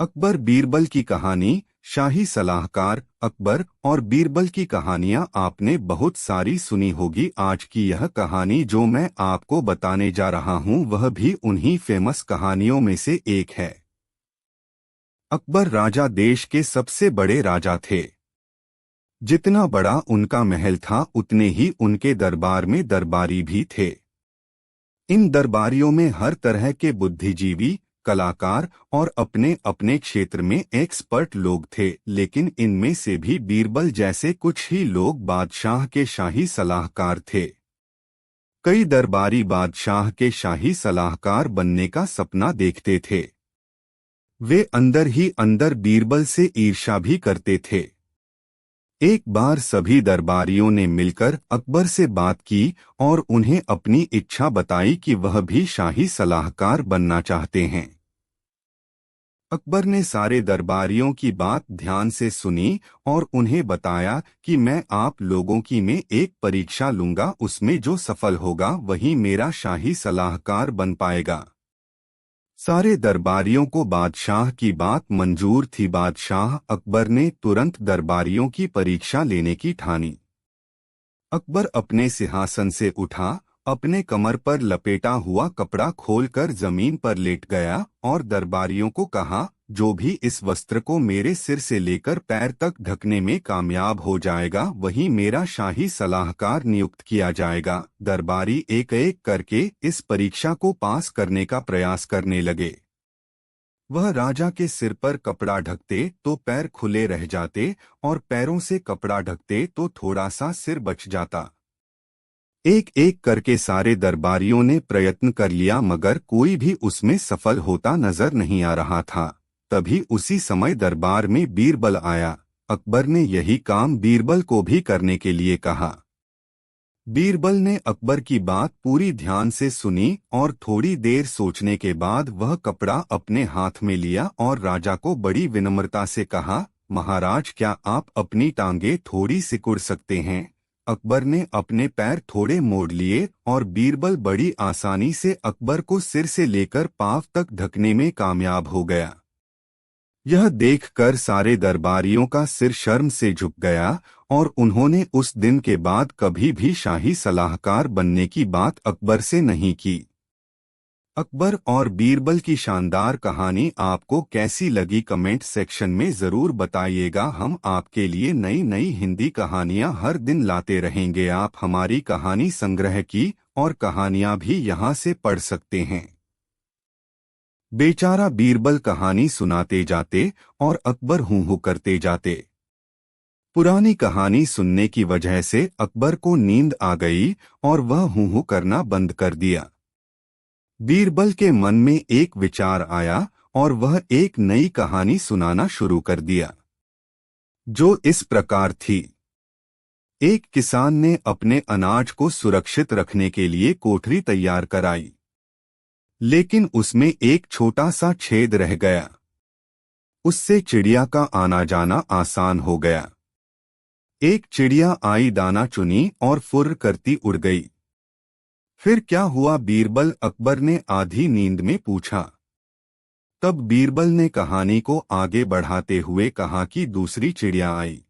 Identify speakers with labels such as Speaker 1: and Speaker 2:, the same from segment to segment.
Speaker 1: अकबर बीरबल की कहानी। शाही सलाहकार अकबर और बीरबल की कहानियां आपने बहुत सारी सुनी होगी। आज की यह कहानी जो मैं आपको बताने जा रहा हूं वह भी उन्हीं फेमस कहानियों में से एक है। अकबर राजा देश के सबसे बड़े राजा थे। जितना बड़ा उनका महल था उतने ही उनके दरबार में दरबारी भी थे। इन दरबारियों में हर तरह के बुद्धिजीवी, कलाकार और अपने अपने क्षेत्र में एक्सपर्ट लोग थे, लेकिन इनमें से भी बीरबल जैसे कुछ ही लोग बादशाह के शाही सलाहकार थे। कई दरबारी बादशाह के शाही सलाहकार बनने का सपना देखते थे। वे अंदर ही अंदर बीरबल से ईर्ष्या भी करते थे। एक बार सभी दरबारियों ने मिलकर अकबर से बात की और उन्हें अपनी इच्छा बताई कि वह भी शाही सलाहकार बनना चाहते हैं। अकबर ने सारे दरबारियों की बात ध्यान से सुनी और उन्हें बताया कि मैं आप लोगों की में एक परीक्षा लूंगा, उसमें जो सफल होगा वही मेरा शाही सलाहकार बन पाएगा। सारे दरबारियों को बादशाह की बात मंजूर थी। बादशाह अकबर ने तुरंत दरबारियों की परीक्षा लेने की ठानी। अकबर अपने सिंहासन से उठा, अपने कमर पर लपेटा हुआ कपड़ा खोलकर जमीन पर लेट गया और दरबारियों को कहा, जो भी इस वस्त्र को मेरे सिर से लेकर पैर तक ढकने में कामयाब हो जाएगा वही मेरा शाही सलाहकार नियुक्त किया जाएगा। दरबारी एक एक करके इस परीक्षा को पास करने का प्रयास करने लगे। वह राजा के सिर पर कपड़ा ढकते तो पैर खुले रह जाते और पैरों से कपड़ा ढकते तो थोड़ा सा सिर बच जाता। एक एक करके सारे दरबारियों ने प्रयत्न कर लिया मगर कोई भी उसमें सफल होता नजर नहीं आ रहा था। तभी उसी समय दरबार में बीरबल आया। अकबर ने यही काम बीरबल को भी करने के लिए कहा। बीरबल ने अकबर की बात पूरी ध्यान से सुनी और थोड़ी देर सोचने के बाद वह कपड़ा अपने हाथ में लिया और राजा को बड़ी विनम्रता से कहा, महाराज क्या आप अपनी टांगे थोड़ी सिकुड़ सकते हैं। अकबर ने अपने पैर थोड़े मोड़ लिए और बीरबल बड़ी आसानी से अकबर को सिर से लेकर पांव तक ढकने में कामयाब हो गया। यह देखकर सारे दरबारियों का सिर शर्म से झुक गया और उन्होंने उस दिन के बाद कभी भी शाही सलाहकार बनने की बात अकबर से नहीं की। अकबर और बीरबल की शानदार कहानी आपको कैसी लगी कमेंट सेक्शन में जरूर बताइएगा। हम आपके लिए नई नई हिंदी कहानियां हर दिन लाते रहेंगे। आप हमारी कहानी संग्रह की और कहानियां भी यहां से पढ़ सकते हैं। बेचारा बीरबल कहानी सुनाते जाते और अकबर हूँ करते जाते। पुरानी कहानी सुनने की वजह से अकबर को नींद आ गई और वह हूँ करना बंद कर दिया। बीरबल के मन में एक विचार आया और वह एक नई कहानी सुनाना शुरू कर दिया, जो इस प्रकार थी। एक किसान ने अपने अनाज को सुरक्षित रखने के लिए कोठरी तैयार कराई, लेकिन उसमें एक छोटा सा छेद रह गया। उससे चिड़िया का आना जाना आसान हो गया। एक चिड़िया आई, दाना चुनी और फुर्र करती उड़ गई। फिर क्या हुआ बीरबल अकबर ने आधी नींद में पूछा। तब बीरबल ने कहानी को आगे बढ़ाते हुए कहा कि दूसरी चिड़िया आई,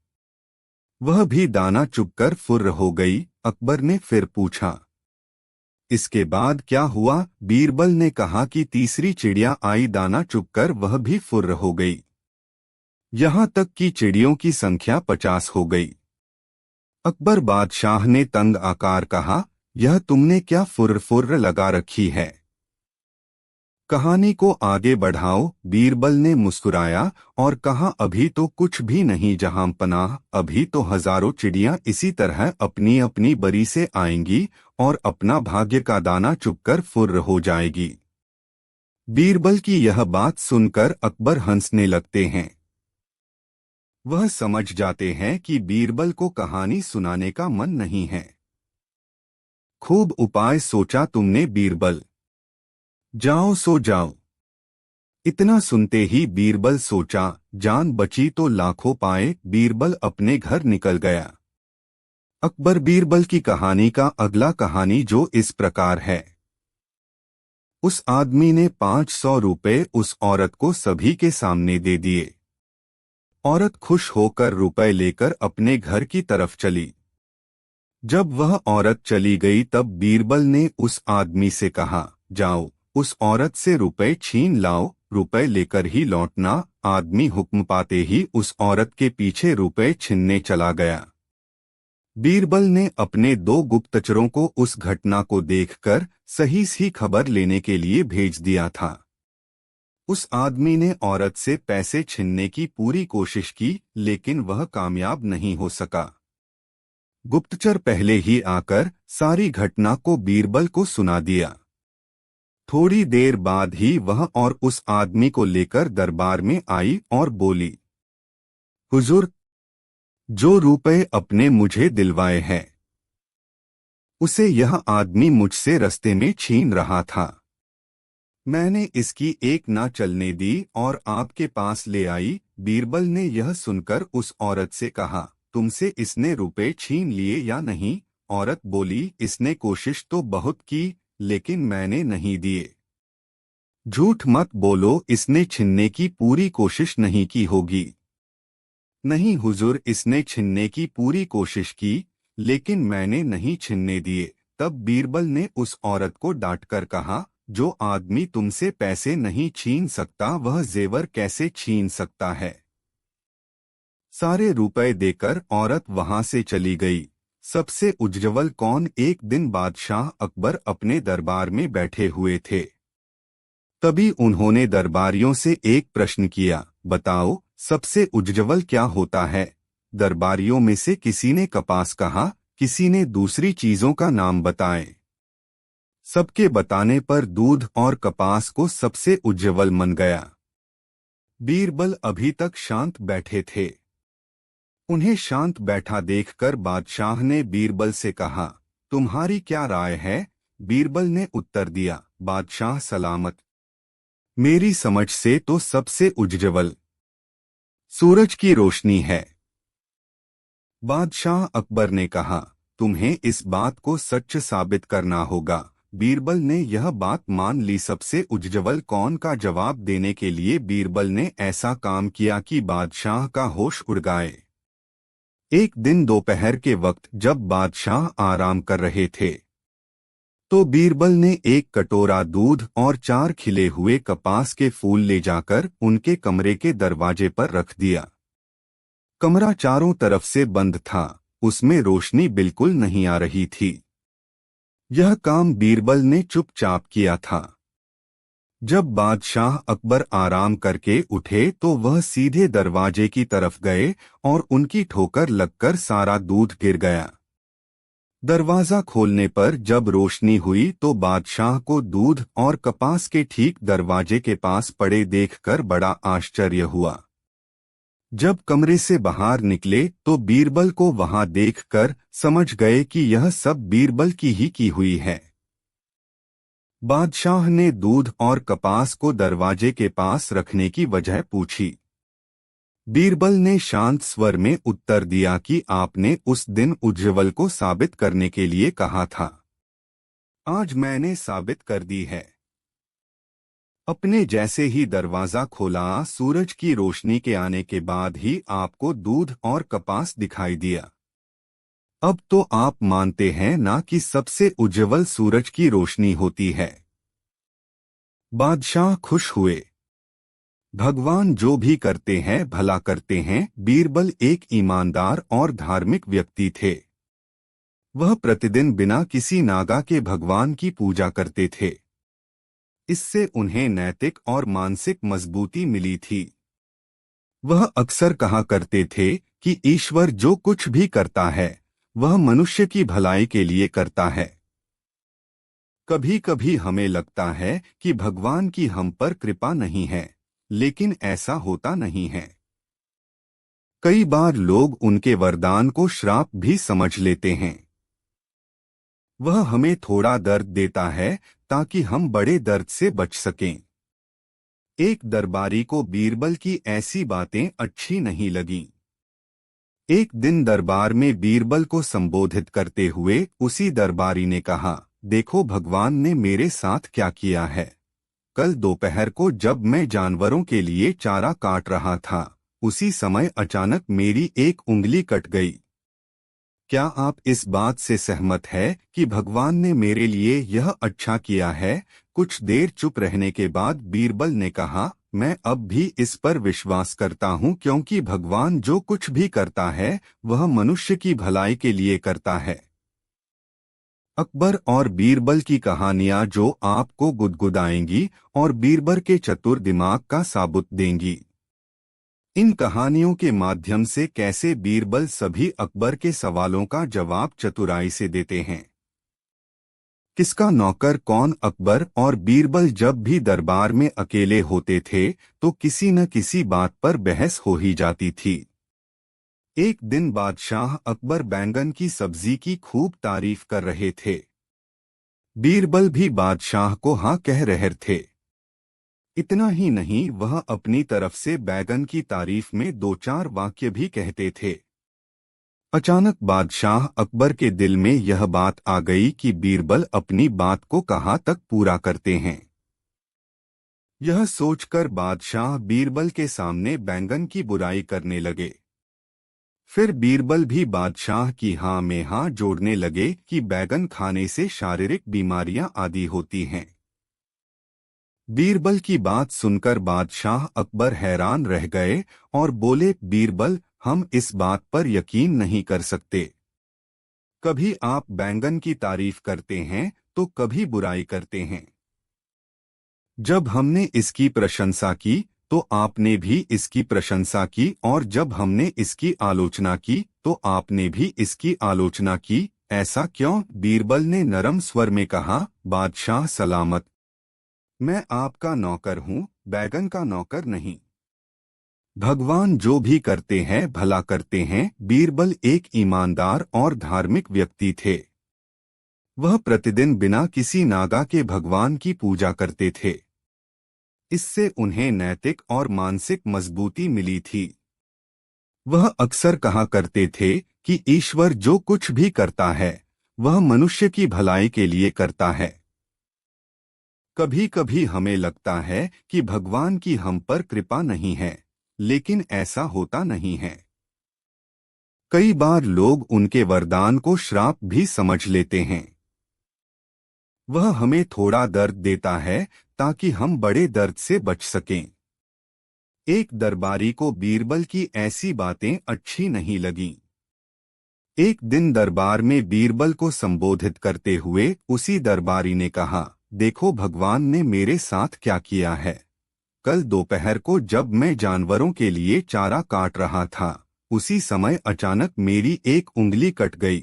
Speaker 1: वह भी दाना चुगकर फुर्र हो गई। अकबर ने फिर पूछा, इसके बाद क्या हुआ। बीरबल ने कहा कि तीसरी चिड़िया आई, दाना चुगकर वह भी फुर्र हो गई। यहां तक कि चिड़ियों की संख्या 50 हो गई। अकबर बादशाह ने तंग आकार कहा, यह तुमने क्या फुर्र फुर्र लगा रखी है, कहानी को आगे बढ़ाओ। बीरबल ने मुस्कुराया और कहा, अभी तो कुछ भी नहीं जहां पनाह, अभी तो हजारों चिड़ियां इसी तरह अपनी अपनी बरी से आएंगी और अपना भाग्य का दाना चुगकर फुर्र हो जाएगी। बीरबल की यह बात सुनकर अकबर हंसने लगते हैं। वह समझ जाते हैं कि बीरबल को कहानी सुनाने का मन नहीं है। खूब उपाय सोचा तुमने बीरबल, जाओ सो जाओ। इतना सुनते ही बीरबल सोचा, जान बची तो लाखों पाए। बीरबल अपने घर निकल गया। अकबर बीरबल की कहानी का अगला कहानी जो इस प्रकार है। उस आदमी ने 500 रुपए उस औरत को सभी के सामने दे दिए। औरत खुश होकर रुपए लेकर अपने घर की तरफ चली। जब वह औरत चली गई तब बीरबल ने उस आदमी से कहा, जाओ उस औरत से रुपए छीन लाओ, रुपए लेकर ही लौटना। आदमी हुक्म पाते ही उस औरत के पीछे रुपए छीनने चला गया। बीरबल ने अपने 2 गुप्तचरों को उस घटना को देखकर सही सी खबर लेने के लिए भेज दिया था। उस आदमी ने औरत से पैसे छीनने की पूरी कोशिश की, लेकिन वह कामयाब नहीं हो सका। गुप्तचर पहले ही आकर सारी घटना को बीरबल को सुना दिया। थोड़ी देर बाद ही वह और उस आदमी को लेकर दरबार में आई और बोली, हुजूर, जो रुपए अपने मुझे दिलवाए हैं, उसे यह आदमी मुझसे रास्ते में छीन रहा था। मैंने इसकी एक ना चलने दी और आपके पास ले आई। बीरबल ने यह सुनकर उस औरत से कहा, तुमसे इसने रुपए छीन लिए या नहीं? औरत बोली, इसने कोशिश तो बहुत की, लेकिन मैंने नहीं दिए। झूठ मत बोलो, इसने छीनने की पूरी कोशिश नहीं की होगी। नहीं हुजूर, इसने छीनने की पूरी कोशिश की, लेकिन मैंने नहीं छीनने दिए। तब बीरबल ने उस औरत को डांटकर कहा, जो आदमी तुमसे पैसे नहीं छीन सकता वह जेवर कैसे छीन सकता है? सारे रुपए देकर औरत वहां से चली गई। सबसे उज्ज्वल कौन? एक दिन बादशाह अकबर अपने दरबार में बैठे हुए थे। तभी उन्होंने दरबारियों से एक प्रश्न किया, बताओ सबसे उज्ज्वल क्या होता है? दरबारियों में से किसी ने कपास कहा, किसी ने दूसरी चीजों का नाम बताए। सबके बताने पर दूध और कपास को सबसे उज्ज्वल मन गया। बीरबल अभी तक शांत बैठे थे। उन्हें शांत बैठा देखकर बादशाह ने बीरबल से कहा, तुम्हारी क्या राय है? बीरबल ने उत्तर दिया, बादशाह सलामत, मेरी समझ से तो सबसे उज्ज्वल सूरज की रोशनी है। बादशाह अकबर ने कहा, तुम्हें इस बात को सच साबित करना होगा। बीरबल ने यह बात मान ली। सबसे उज्ज्वल कौन का जवाब देने के लिए बीरबल ने ऐसा काम किया कि बादशाह का होश उड़ गए। एक दिन दोपहर के वक्त जब बादशाह आराम कर रहे थे, तो बीरबल ने एक कटोरा दूध और 4 खिले हुए कपास के फूल ले जाकर उनके कमरे के दरवाजे पर रख दिया। कमरा चारों तरफ से बंद था, उसमें रोशनी बिल्कुल नहीं आ रही थी। यह काम बीरबल ने चुपचाप किया था। जब बादशाह अकबर आराम करके उठे तो वह सीधे दरवाजे की तरफ गए और उनकी ठोकर लगकर सारा दूध गिर गया। दरवाजा खोलने पर जब रोशनी हुई तो बादशाह को दूध और कपास के ठीक दरवाजे के पास पड़े देखकर बड़ा आश्चर्य हुआ। जब कमरे से बाहर निकले तो बीरबल को वहां देखकर समझ गए कि यह सब बीरबल की हुई है। बादशाह ने दूध और कपास को दरवाजे के पास रखने की वजह पूछी। बीरबल ने शांत स्वर में उत्तर दिया कि आपने उस दिन उज्ज्वल को साबित करने के लिए कहा था। आज मैंने साबित कर दी है। अपने जैसे ही दरवाजा खोला, सूरज की रोशनी के आने के बाद ही आपको दूध और कपास दिखाई दिया। अब तो आप मानते हैं ना कि सबसे उज्ज्वल सूरज की रोशनी होती है। बादशाह खुश हुए। भगवान जो भी करते हैं भला करते हैं। बीरबल एक ईमानदार और धार्मिक व्यक्ति थे। वह प्रतिदिन बिना किसी नागा के भगवान की पूजा करते थे। इससे उन्हें नैतिक और मानसिक मजबूती मिली थी। वह अक्सर कहा करते थे कि ईश्वर जो कुछ भी करता है वह मनुष्य की भलाई के लिए करता है। कभी कभी हमें लगता है कि भगवान की हम पर कृपा नहीं है, लेकिन ऐसा होता नहीं है। कई बार लोग उनके वरदान को श्राप भी समझ लेते हैं। वह हमें थोड़ा दर्द देता है ताकि हम बड़े दर्द से बच सकें। एक दरबारी को बीरबल की ऐसी बातें अच्छी नहीं लगीं। एक दिन दरबार में बीरबल को संबोधित करते हुए उसी दरबारी ने कहा, देखो भगवान ने मेरे साथ क्या किया है। कल दोपहर को जब मैं जानवरों के लिए चारा काट रहा था, उसी समय अचानक मेरी एक उंगली कट गई। क्या आप इस बात से सहमत है कि भगवान ने मेरे लिए यह अच्छा किया है? कुछ देर चुप रहने के बाद बीरबल ने कहा, मैं अब भी इस पर विश्वास करता हूँ, क्योंकि भगवान जो कुछ भी करता है वह मनुष्य की भलाई के लिए करता है। अकबर और बीरबल की कहानियां जो आपको गुदगुदाएंगी और बीरबल के चतुर दिमाग का साबुत देंगी। इन कहानियों के माध्यम से कैसे बीरबल सभी अकबर के सवालों का जवाब चतुराई से देते हैं। किसका नौकर कौन? अकबर और बीरबल जब भी दरबार में अकेले होते थे तो किसी न किसी बात पर बहस हो ही जाती थी। एक दिन बादशाह अकबर बैंगन की सब्जी की खूब तारीफ कर रहे थे। बीरबल भी बादशाह को हाँ कह रहे थे। इतना ही नहीं, वह अपनी तरफ से बैंगन की तारीफ में दो चार वाक्य भी कहते थे। अचानक बादशाह अकबर के दिल में यह बात आ गई कि बीरबल अपनी बात को कहाँ तक पूरा करते हैं। यह सोचकर बादशाह बीरबल के सामने बैंगन की बुराई करने लगे। फिर बीरबल भी बादशाह की हाँ में हाँ जोड़ने लगे कि बैंगन खाने से शारीरिक बीमारियां आदि होती हैं। बीरबल की बात सुनकर बादशाह अकबर हैरान रह गए और बोले, बीरबल, हम इस बात पर यकीन नहीं कर सकते। कभी आप बैंगन की तारीफ करते हैं तो कभी बुराई करते हैं। जब हमने इसकी प्रशंसा की तो आपने भी इसकी प्रशंसा की, और जब हमने इसकी आलोचना की तो आपने भी इसकी आलोचना की। ऐसा क्यों? बीरबल ने नरम स्वर में कहा, बादशाह सलामत, मैं आपका नौकर हूँ, बैंगन का नौकर नहीं। भगवान जो भी करते हैं भला करते हैं। बीरबल एक ईमानदार और धार्मिक व्यक्ति थे। वह प्रतिदिन बिना किसी नागा के भगवान की पूजा करते थे। इससे उन्हें नैतिक और मानसिक मजबूती मिली थी। वह अक्सर कहा करते थे कि ईश्वर जो कुछ भी करता है वह मनुष्य की भलाई के लिए करता है। कभी कभी हमें लगता है कि भगवान की हम पर कृपा नहीं है, लेकिन ऐसा होता नहीं है। कई बार लोग उनके वरदान को श्राप भी समझ लेते हैं। वह हमें थोड़ा दर्द देता है ताकि हम बड़े दर्द से बच सकें। एक दरबारी को बीरबल की ऐसी बातें अच्छी नहीं लगीं। एक दिन दरबार में बीरबल को संबोधित करते हुए उसी दरबारी ने कहा, देखो भगवान ने मेरे साथ क्या किया है। कल दोपहर को जब मैं जानवरों के लिए चारा काट रहा था, उसी समय अचानक मेरी एक उंगली कट गई।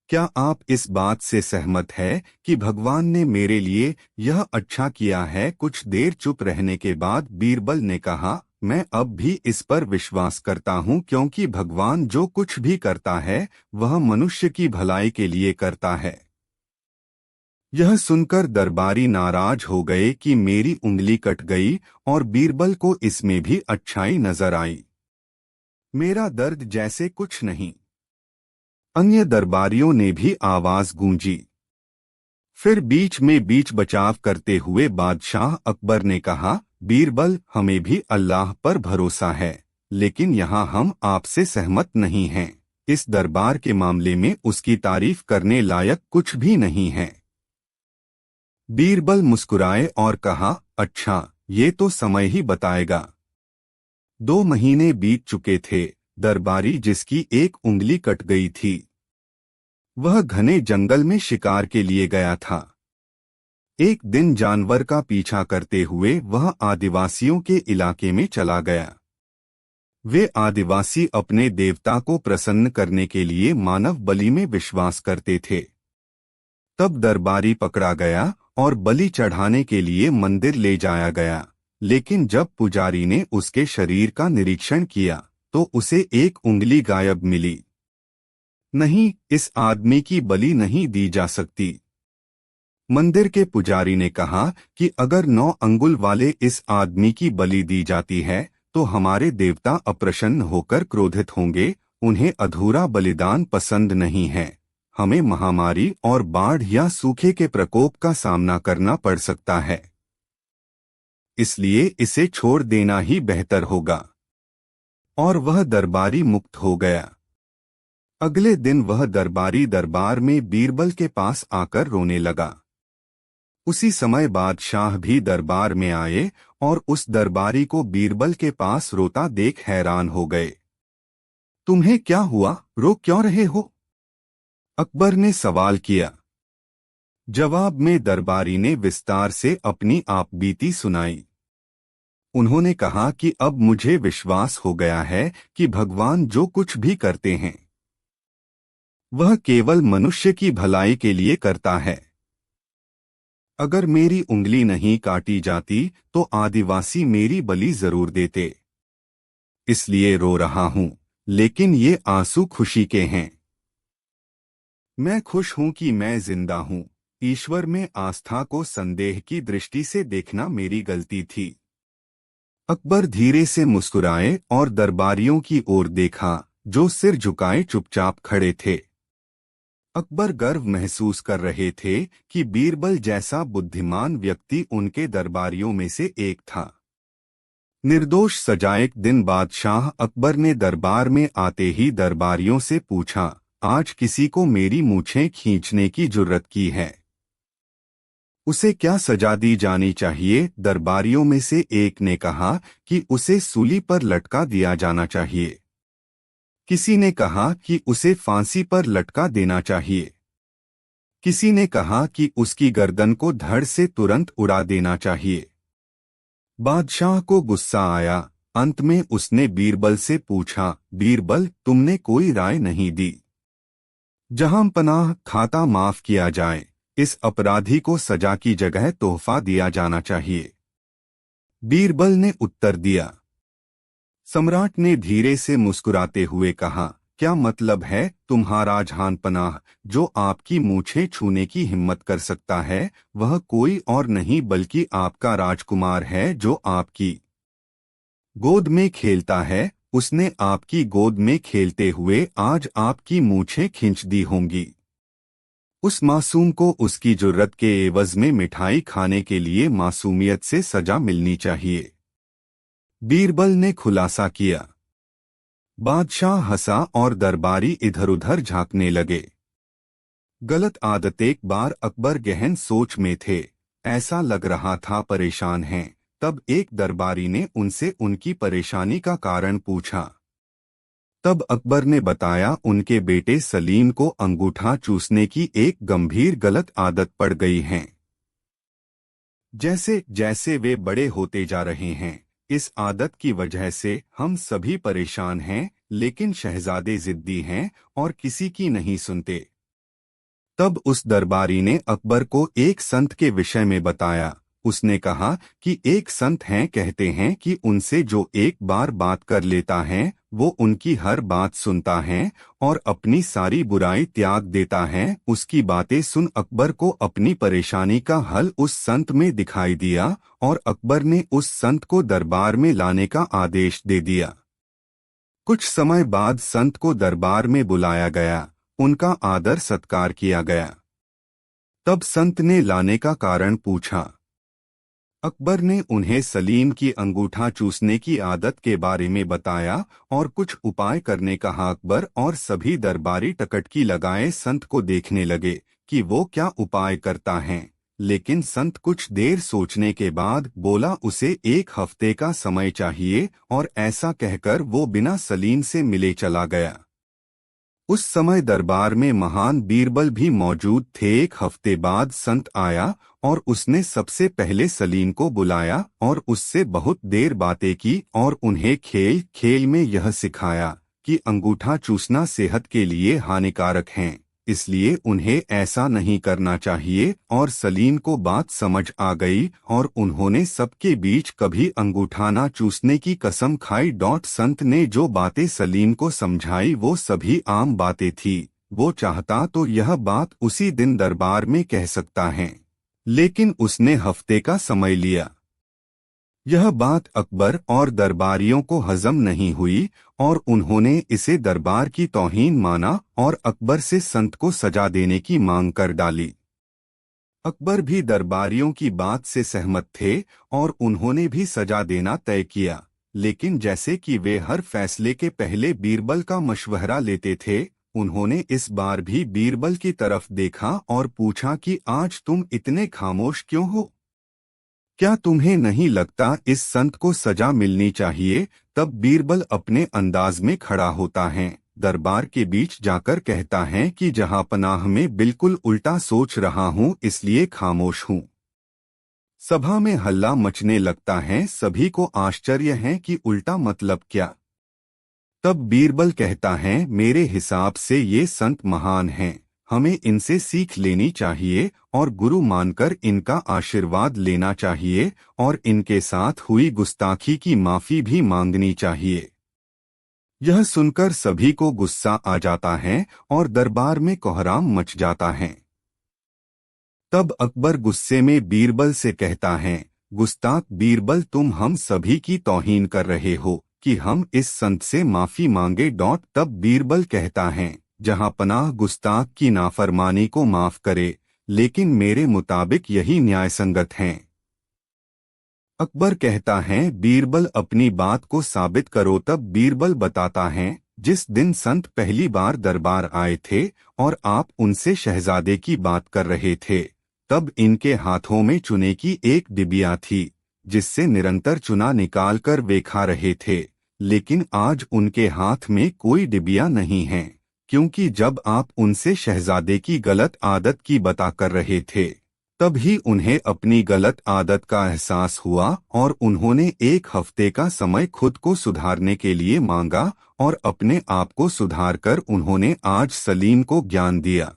Speaker 1: क्या आप इस बात से सहमत है कि भगवान ने मेरे लिए यह अच्छा किया है? कुछ देर चुप रहने के बाद बीरबल ने कहा, मैं अब भी इस पर विश्वास करता हूँ, क्योंकि भगवान जो कुछ भी करता है वह मनुष्य की भलाई के लिए करता है। यह सुनकर दरबारी नाराज हो गए कि मेरी उंगली कट गई, और बीरबल को इसमें भी अच्छाई नजर आई। मेरा दर्द जैसे कुछ नहीं। अन्य दरबारियों ने भी आवाज गूंजी। फिर बीच में बीच बचाव करते हुए बादशाह अकबर ने कहा, बीरबल, हमें भी अल्लाह पर भरोसा है, लेकिन यहाँ हम आपसे सहमत नहीं हैं। इस दरबार के मामले में उसकी तारीफ करने लायक कुछ भी नहीं है। बीरबल मुस्कुराए और कहा, अच्छा, ये तो समय ही बताएगा। 2 महीने बीत चुके थे। दरबारी जिसकी एक उंगली कट गई थी, वह घने जंगल में शिकार के लिए गया था। एक दिन जानवर का पीछा करते हुए वह आदिवासियों के इलाके में चला गया। वे आदिवासी अपने देवता को प्रसन्न करने के लिए मानव बलि में विश्वास करते थे। तब दरबारी पकड़ा गया और बलि चढ़ाने के लिए मंदिर ले जाया गया, लेकिन जब पुजारी ने उसके शरीर का निरीक्षण किया तो उसे एक उंगली गायब मिली। नहीं, इस आदमी की बलि नहीं दी जा सकती। मंदिर के पुजारी ने कहा कि अगर 9 अंगुल वाले इस आदमी की बलि दी जाती है तो हमारे देवता अप्रसन्न होकर क्रोधित होंगे। उन्हें अधूरा बलिदान पसंद नहीं है। हमें महामारी और बाढ़ या सूखे के प्रकोप का सामना करना पड़ सकता है। इसलिए इसे छोड़ देना ही बेहतर होगा। और वह दरबारी मुक्त हो गया। अगले दिन वह दरबारी दरबार में बीरबल के पास आकर रोने लगा। उसी समय बादशाह भी दरबार में आए और उस दरबारी को बीरबल के पास रोता देख हैरान हो गए। तुम्हें क्या हुआ, रो क्यों रहे हो? अकबर ने सवाल किया। जवाब में दरबारी ने विस्तार से अपनी आपबीती सुनाई। उन्होंने कहा कि अब मुझे विश्वास हो गया है कि भगवान जो कुछ भी करते हैं वह केवल मनुष्य की भलाई के लिए करता है। अगर मेरी उंगली नहीं काटी जाती तो आदिवासी मेरी बलि जरूर देते। इसलिए रो रहा हूं, लेकिन ये आंसू खुशी के हैं। मैं खुश हूं कि मैं जिंदा हूं। ईश्वर में आस्था को संदेह की दृष्टि से देखना मेरी गलती थी। अकबर धीरे से मुस्कुराए और दरबारियों की ओर देखा, जो सिर झुकाए चुपचाप खड़े थे। अकबर गर्व महसूस कर रहे थे कि बीरबल जैसा बुद्धिमान व्यक्ति उनके दरबारियों में से एक था। निर्दोष सजा। एक दिन बादशाह अकबर ने दरबार में आते ही दरबारियों से पूछा, आज किसी को मेरी मूछें खींचने की जुर्रत की है, उसे क्या सजा दी जानी चाहिए? दरबारियों में से एक ने कहा कि उसे सूली पर लटका दिया जाना चाहिए। किसी ने कहा कि उसे फांसी पर लटका देना चाहिए। किसी ने कहा कि उसकी गर्दन को धड़ से तुरंत उड़ा देना चाहिए। बादशाह को गुस्सा आया। अंत में उसने बीरबल से पूछा, बीरबल, तुमने कोई राय नहीं दी? जहां पनाह खाता माफ किया जाए। इस अपराधी को सजा की जगह तोहफा दिया जाना चाहिए। बीरबल ने उत्तर दिया। सम्राट ने धीरे से मुस्कुराते हुए कहा, क्या मतलब है तुम्हारा जहां पनाह? जो आपकी मूछें छूने की हिम्मत कर सकता है वह कोई और नहीं बल्कि आपका राजकुमार है, जो आपकी गोद में खेलता है। उसने आपकी गोद में खेलते हुए आज आपकी मूछें खींच दी होंगी। उस मासूम को उसकी जुर्रत के एवज में मिठाई खाने के लिए मासूमियत से सजा मिलनी चाहिए। बीरबल ने खुलासा किया। बादशाह हंसा और दरबारी इधर-उधर झांकने लगे। गलत आदत। एक बार अकबर गहन सोच में थे, ऐसा लग रहा था परेशान हैं। तब एक दरबारी ने उनसे उनकी परेशानी का कारण पूछा। तब अकबर ने बताया, उनके बेटे सलीम को अंगूठा चूसने की एक गंभीर गलत आदत पड़ गई है। जैसे जैसे वे बड़े होते जा रहे हैं, इस आदत की वजह से हम सभी परेशान हैं, लेकिन शहजादे जिद्दी हैं और किसी की नहीं सुनते। तब उस दरबारी ने अकबर को एक संत के विषय में बताया। उसने कहा कि एक संत हैं, कहते हैं कि उनसे जो एक बार बात कर लेता है वो उनकी हर बात सुनता है और अपनी सारी बुराई त्याग देता है। उसकी बातें सुन अकबर को अपनी परेशानी का हल उस संत में दिखाई दिया और अकबर ने उस संत को दरबार में लाने का आदेश दे दिया। कुछ समय बाद संत को दरबार में बुलाया गया। उनका आदर सत्कार किया गया। तब संत ने लाने का कारण पूछा। अकबर ने उन्हें सलीम की अंगूठा चूसने की आदत के बारे में बताया और कुछ उपाय करने कहा। अकबर और सभी दरबारी टकटकी लगाए संत को देखने लगे कि वो क्या उपाय करता है, लेकिन संत कुछ देर सोचने के बाद बोला, उसे 1 हफ्ते का समय चाहिए, और ऐसा कहकर वो बिना सलीम से मिले चला गया। उस समय दरबार में महान बीरबल भी मौजूद थे। 1 हफ्ते बाद संत आया और उसने सबसे पहले सलीम को बुलाया और उससे बहुत देर बातें की और उन्हें खेल खेल में यह सिखाया कि अंगूठा चूसना सेहत के लिए हानिकारक है, इसलिए उन्हें ऐसा नहीं करना चाहिए। और सलीम को बात समझ आ गई और उन्होंने सबके बीच कभी अंगूठा ना चूसने की कसम खाई। संत ने जो बातें सलीम को समझाई वो सभी आम बातें थी। वो चाहता तो यह बात उसी दिन दरबार में कह सकता है, लेकिन उसने हफ्ते का समय लिया। यह बात अकबर और दरबारियों को हजम नहीं हुई और उन्होंने इसे दरबार की तौहीन माना और अकबर से संत को सजा देने की मांग कर डाली। अकबर भी दरबारियों की बात से सहमत थे और उन्होंने भी सजा देना तय किया, लेकिन जैसे कि वे हर फैसले के पहले बीरबल का मशवरा लेते थे, उन्होंने इस बार भी बीरबल की तरफ देखा और पूछा कि आज तुम इतने खामोश क्यों हो? क्या तुम्हें नहीं लगता इस संत को सजा मिलनी चाहिए? तब बीरबल अपने अंदाज में खड़ा होता है, दरबार के बीच जाकर कहता है कि जहांपनाह में बिल्कुल उल्टा सोच रहा हूँ, इसलिए खामोश हूँ। सभा में हल्ला मचने लगता है, सभी को आश्चर्य है कि उल्टा मतलब क्या। तब बीरबल कहता है, मेरे हिसाब से ये संत महान हैं, हमें इनसे सीख लेनी चाहिए और गुरु मानकर इनका आशीर्वाद लेना चाहिए और इनके साथ हुई गुस्ताखी की माफी भी मांगनी चाहिए। यह सुनकर सभी को गुस्सा आ जाता है और दरबार में कोहराम मच जाता है। तब अकबर गुस्से में बीरबल से कहता है, गुस्ताख बीरबल, तुम हम सभी की तौहीन कर रहे हो कि हम इस संत से माफी मांगे। तब बीरबल कहता है, जहां पनाह गुस्ताख की नाफरमानी को माफ करे, लेकिन मेरे मुताबिक यही न्यायसंगत है। अकबर कहता है, बीरबल अपनी बात को साबित करो। तब बीरबल बताता है, जिस दिन संत पहली बार दरबार आए थे और आप उनसे शहजादे की बात कर रहे थे, तब इनके हाथों में चूने की एक डिबिया थी, जिससे निरंतर चूना निकाल कर वे खा रहे थे, लेकिन आज उनके हाथ में कोई डिबिया नहीं है, क्योंकि जब आप उनसे शहजादे की गलत आदत की बता कर रहे थे, तब ही उन्हें अपनी गलत आदत का एहसास हुआ और उन्होंने 1 हफ्ते का समय खुद को सुधारने के लिए मांगा और अपने आप को सुधारकर उन्होंने आज सलीम को ज्ञान दिया।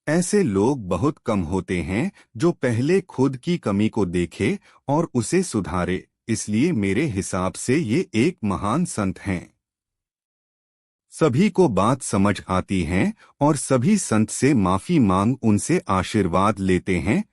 Speaker 1: ऐसे लोग बहुत कम होते हैं जो पहले खुद की कमी को देखे और उसे सुधारे, इसलिए मेरे हिसाब से ये एक महान संत हैं। सभी को बात समझ आती है और सभी संत से माफी मांग उनसे आशीर्वाद लेते हैं।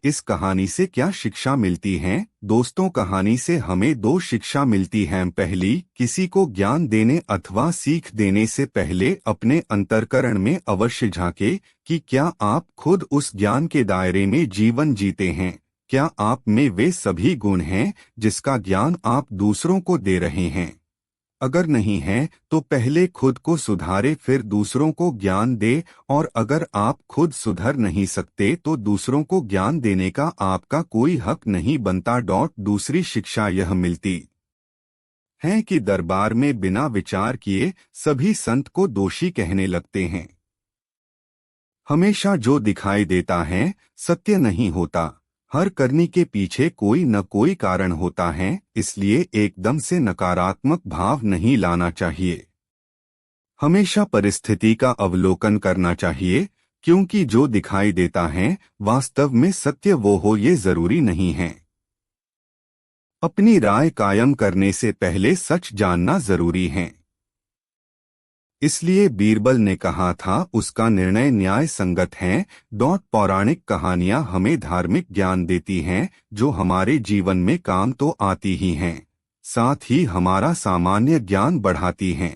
Speaker 1: इस कहानी से क्या शिक्षा मिलती है? दोस्तों, कहानी से हमें 2 शिक्षा मिलती हैं। पहली, किसी को ज्ञान देने अथवा सीख देने से पहले अपने अंतर्करण में अवश्य झांके कि क्या आप खुद उस ज्ञान के दायरे में जीवन जीते हैं। क्या आप में वे सभी गुण हैं जिसका ज्ञान आप दूसरों को दे रहे हैं? अगर नहीं है तो पहले खुद को सुधारे, फिर दूसरों को ज्ञान दे, और अगर आप खुद सुधर नहीं सकते तो दूसरों को ज्ञान देने का आपका कोई हक नहीं बनता। दूसरी शिक्षा यह मिलती है कि दरबार में बिना विचार किए सभी संत को दोषी कहने लगते हैं। हमेशा जो दिखाई देता है सत्य नहीं होता, हर करनी के पीछे कोई न कोई कारण होता है, इसलिए एकदम से नकारात्मक भाव नहीं लाना चाहिए। हमेशा परिस्थिति का अवलोकन करना चाहिए, क्योंकि जो दिखाई देता है वास्तव में सत्य वो हो ये जरूरी नहीं है। अपनी राय कायम करने से पहले सच जानना जरूरी है। इसलिए बीरबल ने कहा था उसका निर्णय न्याय संगत है। पौराणिक कहानियां हमें धार्मिक ज्ञान देती हैं जो हमारे जीवन में काम तो आती ही हैं, साथ ही हमारा सामान्य ज्ञान बढ़ाती हैं।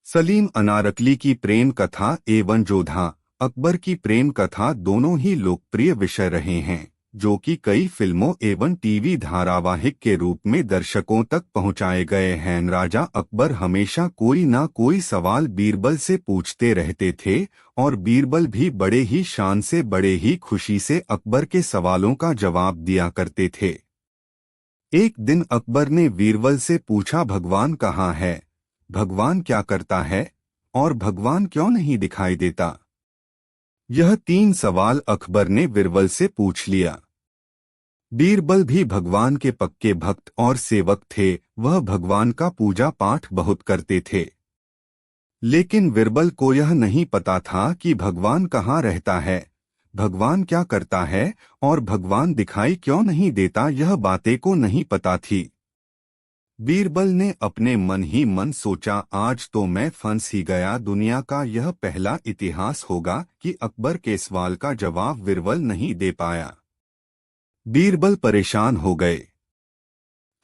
Speaker 1: सलीम अनारकली की प्रेम कथा एवं जोधा अकबर की प्रेम कथा दोनों ही लोकप्रिय विषय रहे हैं, जो कि कई फिल्मों एवं टीवी धारावाहिक के रूप में दर्शकों तक पहुंचाए गए हैं। राजा अकबर हमेशा कोई ना कोई सवाल बीरबल से पूछते रहते थे और बीरबल भी बड़े ही शान से, बड़े ही खुशी से अकबर के सवालों का जवाब दिया करते थे। एक दिन अकबर ने बीरबल से पूछा, भगवान कहाँ है? भगवान क्या करता है? और भगवान क्यों नहीं दिखाई देता? यह 3 सवाल अकबर ने बीरबल से पूछ लिया। बीरबल भी भगवान के पक्के भक्त और सेवक थे, वह भगवान का पूजा पाठ बहुत करते थे। लेकिन बीरबल को यह नहीं पता था कि भगवान कहाँ रहता है, भगवान क्या करता है और भगवान दिखाई क्यों नहीं देता, यह बातें को नहीं पता थी। बीरबल ने अपने मन ही मन सोचा, आज तो मैं फंस ही गया। दुनिया का यह पहला इतिहास होगा कि अकबर के सवाल का जवाब बीरबल नहीं दे पाया। बीरबल परेशान हो गए।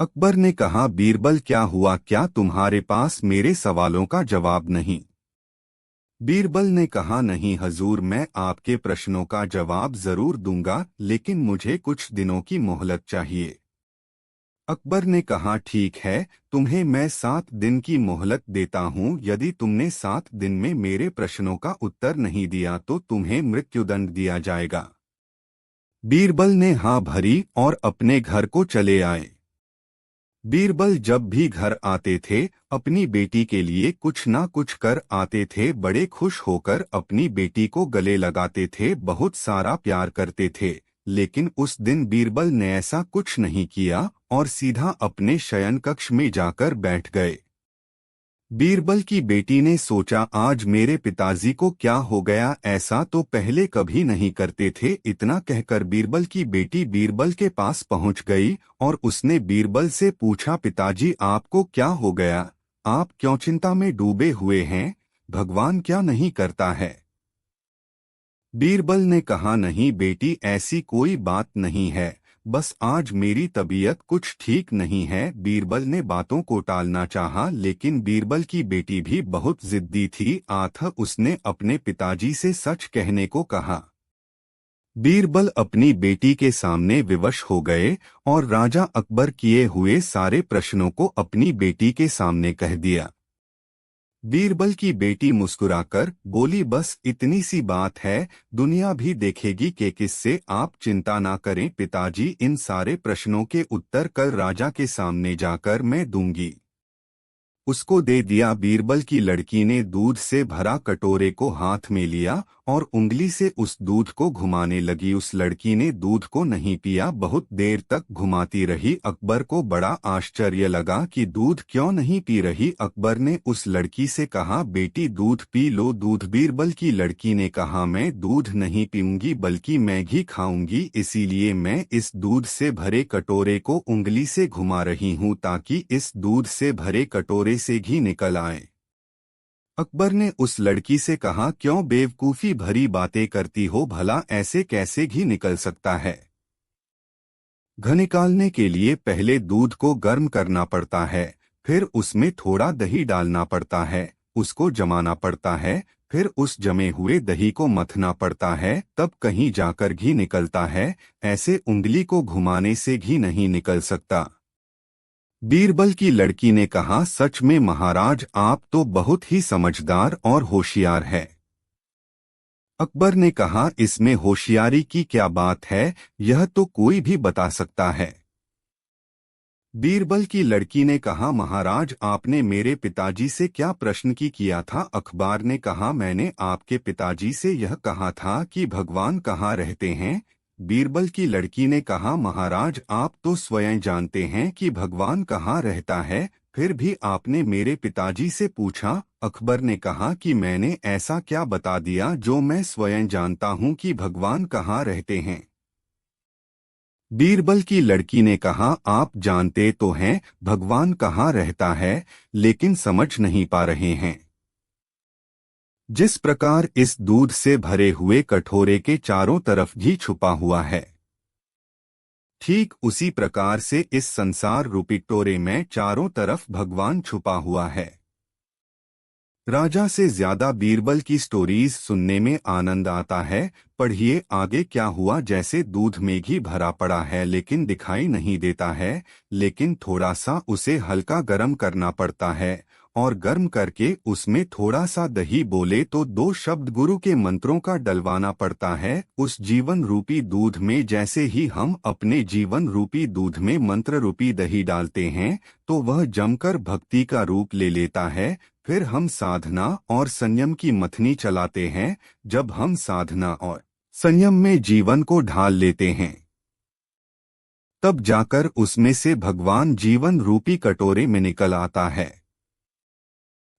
Speaker 1: अकबर ने कहा, बीरबल क्या हुआ, क्या तुम्हारे पास मेरे सवालों का जवाब नहीं? बीरबल ने कहा, नहीं हजूर, मैं आपके प्रश्नों का जवाब जरूर दूंगा, लेकिन मुझे कुछ दिनों की मोहलत चाहिए। अकबर ने कहा, ठीक है, तुम्हें मैं 7 दिन की मोहलत देता हूँ। यदि तुमने 7 दिन में मेरे प्रश्नों का उत्तर नहीं दिया तो तुम्हें मृत्युदंड दिया जाएगा। बीरबल ने हाँ भरी और अपने घर को चले आए। बीरबल जब भी घर आते थे अपनी बेटी के लिए कुछ ना कुछ कर आते थे। बड़े खुश होकर अपनी बेटी को गले लगाते थे, बहुत सारा प्यार करते थे। लेकिन उस दिन बीरबल ने ऐसा कुछ नहीं किया और सीधा अपने शयन कक्ष में जाकर बैठ गए। बीरबल की बेटी ने सोचा, आज मेरे पिताजी को क्या हो गया, ऐसा तो पहले कभी नहीं करते थे। इतना कहकर बीरबल की बेटी बीरबल के पास पहुंच गई और उसने बीरबल से पूछा, पिताजी आपको क्या हो गया, आप क्यों चिंता में डूबे हुए हैं, भगवान क्या नहीं करता है? बीरबल ने कहा, नहीं बेटी, ऐसी कोई बात नहीं है, बस आज मेरी तबीयत कुछ ठीक नहीं है। बीरबल ने बातों को टालना चाहा, लेकिन बीरबल की बेटी भी बहुत जिद्दी थी। उसने अपने पिताजी से सच कहने को कहा। बीरबल अपनी बेटी के सामने विवश हो गए और राजा अकबर किए हुए सारे प्रश्नों को अपनी बेटी के सामने कह दिया। बीरबल की बेटी मुस्कुराकर बोली, बस इतनी सी बात है, दुनिया भी देखेगी कि किससे। आप चिंता ना करें पिताजी, इन सारे प्रश्नों के उत्तर कल राजा के सामने जाकर मैं दूंगी। उसको दे दिया। बीरबल की लड़की ने दूध से भरा कटोरे को हाथ में लिया और उंगली से उस दूध को घुमाने लगी। उस लड़की ने दूध को नहीं पिया, बहुत देर तक घुमाती रही। अकबर को बड़ा आश्चर्य लगा कि दूध क्यों नहीं पी रही। अकबर ने उस लड़की से कहा, बेटी दूध पी लो दूध। बीरबल की लड़की ने कहा, मैं दूध नहीं पीऊंगी बल्कि मैगी खाऊंगी, इसीलिए मैं इस दूध से भरे कटोरे को उंगली से घुमा रही हूँ ताकि इस दूध से भरे कटोरे से घी निकल आए। अकबर ने उस लड़की से कहा, क्यों बेवकूफी भरी बातें करती हो, भला ऐसे कैसे घी निकल सकता है? घी निकालने के लिए पहले दूध को गर्म करना पड़ता है, फिर उसमें थोड़ा दही डालना पड़ता है, उसको जमाना पड़ता है, फिर उस जमे हुए दही को मथना पड़ता है, तब कहीं जाकर घी निकलता है। ऐसे उंगली को घुमाने से घी नहीं निकल सकता। बीरबल की लड़की ने कहा, सच में महाराज, आप तो बहुत ही समझदार और होशियार है। अकबर ने कहा, इसमें होशियारी की क्या बात है, यह तो कोई भी बता सकता है। बीरबल की लड़की ने कहा, महाराज आपने मेरे पिताजी से क्या प्रश्न की किया था? अकबर ने कहा, मैंने आपके पिताजी से यह कहा था कि भगवान कहाँ रहते हैं। बीरबल की लड़की ने कहा, महाराज आप तो स्वयं जानते हैं कि भगवान कहाँ रहता है, फिर भी आपने मेरे पिताजी से पूछा। अकबर ने कहा कि मैंने ऐसा क्या बता दिया जो मैं स्वयं जानता हूँ कि भगवान कहाँ रहते हैं। बीरबल की लड़की ने कहा, आप जानते तो हैं भगवान कहाँ रहता है, लेकिन समझ नहीं पा रहे हैं। जिस प्रकार इस दूध से भरे हुए कटोरे के चारों तरफ घी छुपा हुआ है, ठीक उसी प्रकार से इस संसार रूपी कटोरे में चारों तरफ भगवान छुपा हुआ है। राजा से ज्यादा बीरबल की स्टोरीज सुनने में आनंद आता है। पढ़िए आगे क्या हुआ। जैसे दूध में घी भरा पड़ा है लेकिन दिखाई नहीं देता है, लेकिन थोड़ा सा उसे हल्का गर्म करना पड़ता है और गर्म करके उसमें थोड़ा सा दही बोले तो 2 शब्द गुरु के मंत्रों का डलवाना पड़ता है उस जीवन रूपी दूध में। जैसे ही हम अपने जीवन रूपी दूध में मंत्र रूपी दही डालते हैं तो वह जमकर भक्ति का रूप ले लेता है। फिर हम साधना और संयम की मथनी चलाते हैं। जब हम साधना और संयम में जीवन को ढाल लेते हैं तब जाकर उसमें से भगवान जीवन रूपी कटोरे में निकल आता है।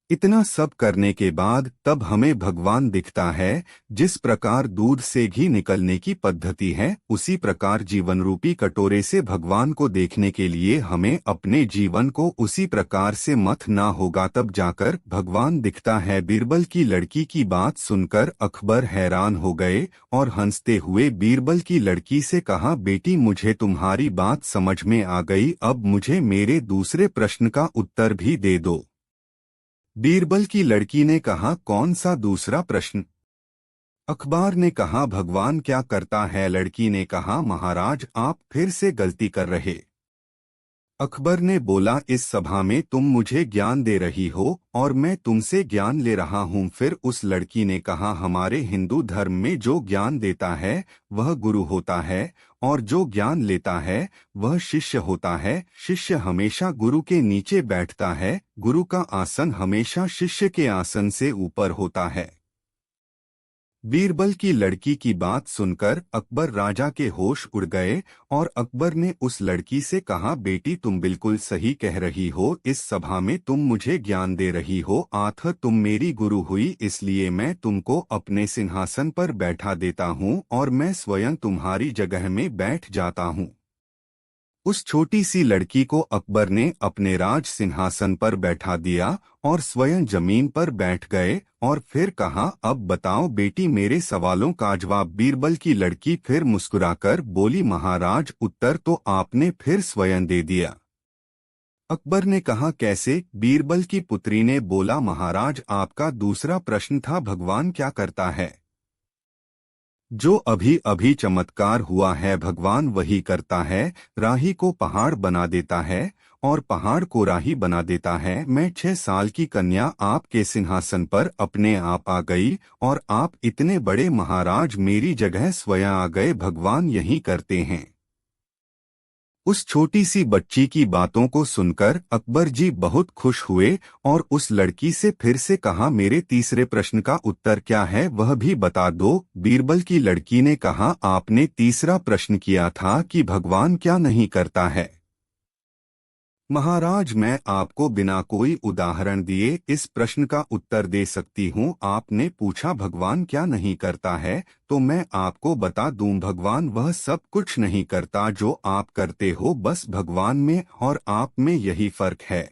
Speaker 1: इतना सब करने के बाद तब हमें भगवान दिखता है। जिस प्रकार दूध से घी निकलने की पद्धति है, उसी प्रकार जीवन रूपी कटोरे से भगवान को देखने के लिए हमें अपने जीवन को उसी प्रकार से मथना होगा, तब जाकर भगवान दिखता है। बीरबल की लड़की की बात सुनकर अकबर हैरान हो गए और हंसते हुए बीरबल की लड़की से कहा, बेटी मुझे तुम्हारी बात समझ में आ गई, अब मुझे मेरे दूसरे प्रश्न का उत्तर भी दे दो। बीरबल की लड़की ने कहा, कौन सा दूसरा प्रश्न? अकबर ने कहा, भगवान क्या करता है? लड़की ने कहा, महाराज आप फिर से गलती कर रहे। अकबर ने बोला, इस सभा में तुम मुझे ज्ञान दे रही हो और मैं तुमसे ज्ञान ले रहा हूँ। फिर उस लड़की ने कहा, हमारे हिंदू धर्म में जो ज्ञान देता है वह गुरु होता है और जो ज्ञान लेता है वह शिष्य होता है। शिष्य हमेशा गुरु के नीचे बैठता है, गुरु का आसन हमेशा शिष्य के आसन से ऊपर होता है। बीरबल की लड़की की बात सुनकर अकबर राजा के होश उड़ गए और अकबर ने उस लड़की से कहा, बेटी तुम बिल्कुल सही कह रही हो, इस सभा में तुम मुझे ज्ञान दे रही हो, आखिर तुम मेरी गुरु हुई, इसलिए मैं तुमको अपने सिंहासन पर बैठा देता हूँ और मैं स्वयं तुम्हारी जगह में बैठ जाता हूँ। उस छोटी सी लड़की को अकबर ने अपने राज सिंहासन पर बैठा दिया और स्वयं जमीन पर बैठ गए और फिर कहा, अब बताओ बेटी मेरे सवालों का जवाब। बीरबल की लड़की फिर मुस्कुराकर बोली, महाराज उत्तर तो आपने फिर स्वयं दे दिया। अकबर ने कहा, कैसे? बीरबल की पुत्री ने बोला, महाराज आपका दूसरा प्रश्न था भगवान क्या करता है? जो अभी अभी चमत्कार हुआ है भगवान वही करता है। राही को पहाड़ बना देता है और पहाड़ को राही बना देता है। मैं 6 साल की कन्या आपके सिंहासन पर अपने आप आ गई और आप इतने बड़े महाराज मेरी जगह स्वयं आ गए, भगवान यही करते हैं। उस छोटी सी बच्ची की बातों को सुनकर अकबर जी बहुत खुश हुए और उस लड़की से फिर से कहा, मेरे तीसरे प्रश्न का उत्तर क्या है वह भी बता दो। बीरबल की लड़की ने कहा, आपने तीसरा प्रश्न किया था कि भगवान क्या नहीं करता है। महाराज मैं आपको बिना कोई उदाहरण दिए इस प्रश्न का उत्तर दे सकती हूँ। आपने पूछा भगवान क्या नहीं करता है, तो मैं आपको बता दूं, भगवान वह सब कुछ नहीं करता जो आप करते हो, बस भगवान में और आप में यही फर्क है।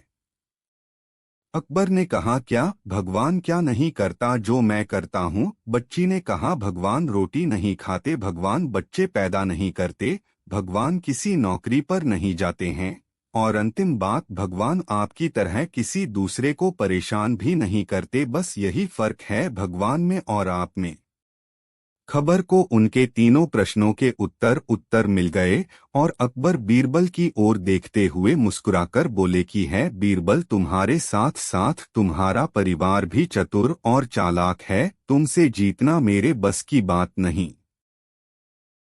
Speaker 1: अकबर ने कहा, क्या भगवान क्या नहीं करता जो मैं करता हूँ? बच्ची ने कहा, भगवान रोटी नहीं खाते, भगवान बच्चे पैदा नहीं करते, भगवान किसी नौकरी पर नहीं जाते हैं और अंतिम बात, भगवान आपकी तरह किसी दूसरे को परेशान भी नहीं करते, बस यही फर्क है भगवान में और आप में। खबर को उनके तीनों प्रश्नों के उत्तर मिल गए और अकबर बीरबल की ओर देखते हुए मुस्कुराकर बोले कि है बीरबल, तुम्हारे साथ साथ तुम्हारा परिवार भी चतुर और चालाक है, तुमसे जीतना मेरे बस की बात नहीं।